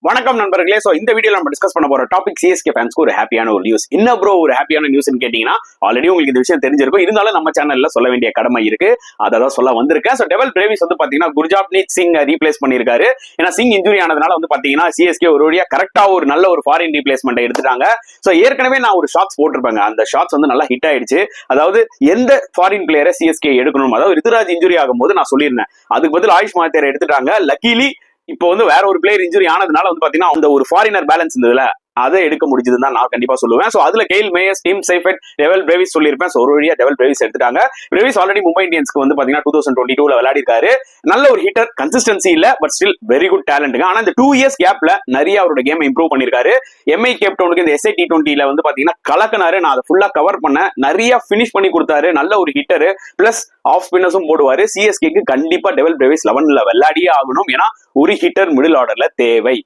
வணக்கம் நண்பர்களே. சோ இந்த வீடியோல நம்ம டிஸ்கஸ் பண்ண போற டாபிக் சிஎஸ்கே ஃபேன்ஸ்க்கு ஒரு ஹாப்பியான ஒரு நியூஸ். என்ன ப்ரோ ஒரு ஹாப்பியான நியூஸ்னு கேட்டீங்கன்னா, ஆல்ரெடி உங்களுக்கு இந்த விஷயம் தெரிஞ்சிருக்கும். இருந்தாலும் நம்ம சேனல்ல சொல்ல வேண்டிய கடமை இருக்கு. அதான் சொல்ல வந்திருக்கேன். சோ டெவல் பிரேவிஸ் வந்து பாத்தீங்கன்னா குர்ஜாப்னீத் சிங் ரீப்ளேஸ் பண்ணிருக்காரு. ஏன்னா சிங் இன்ஜுரி ஆனதுனால வந்து பாத்தீங்கன்னா சிஎஸ்கே ஒரு வழியா கரெக்டா ஒரு நல்ல ஒரு ஃபாரின் ரீப்ளேஸ்மெண்ட் எடுத்துட்டாங்க. சோ ஏற்கனவே நான் ஒரு ஷாட்ஸ் போட்டிருப்பேங்க. அந்த ஷாட்ஸ் வந்து நல்லா ஹிட் ஆயிடுச்சு. அதாவது எந்த ஃபாரின் பிளேயரை சிஎஸ்கே எடுக்கணும், அதாவது ரித்துராஜ் இன்ஜுரி ஆகும்போது நான் சொல்லியிருந்தேன். அதுக்கு பதில் ஆயுஷ் மாத்தேரை எடுத்துட்டாங்க. லக்கிலி இப்போ வந்து வேற ஒரு பிளேயர் இன்ஜுரி ஆனதுனால வந்து பாத்தீங்கன்னா அந்த ஒரு ஃபாரினர் பேலன்ஸ் இருந்ததுல அதை எடுக்க முடிஞ்சதுன்னு தான் நான் கண்டிப்பா சொல்லுவேன். சோ அதுல கெயில் மேயர்ஸ், டிம் சைஃபெட், டெவல் பிரேவிஸ் சொல்லியிருப்பேன். சோ ஒரு வழியா டெவல் பிரேவிஸ் எடுத்துட்டாங்க. பிரேவிஸ் ஆல்ரெடி மும்பை இந்தியன்ஸ்க்கு வந்து பாத்தீங்கன்னா 2022ல விளையாடி இருக்காரு. நல்ல ஒரு ஹிட்டர், கன்சிஸ்டன்சி இல்ல, பட் ஸ்டில் வெரி குட் டேலண்ட்டுங்க. ஆனா இந்த 2 இயர்ஸ் கேப்ல நிறைய அவரோட கேம் இம்ப்ரூவ் பண்ணிருக்காரு. எம்ஐ கேப்டவுனுக்கு இந்த எஸ்ஐ T20ல வந்து பாத்தீங்கன்னா கலக்கினாரு. நான் அதை ஃபுல்லா கவர் பண்ண நிறைய பினிஷ் பண்ணி கொடுத்தாரு. நல்ல ஒரு ஹிட்டர் பிளஸ் ஆஃப் ஸ்பின்னர்ஸும் போடுவாரு. சிஎஸ்கேக்கு கண்டிப்பா டெவல் பிரேவிஸ் 11ல விளையாடியே ஆகணும். ஏன்னா ஒரு ஹிட்டர் மிடில் ஆர்டர்ல தேவை.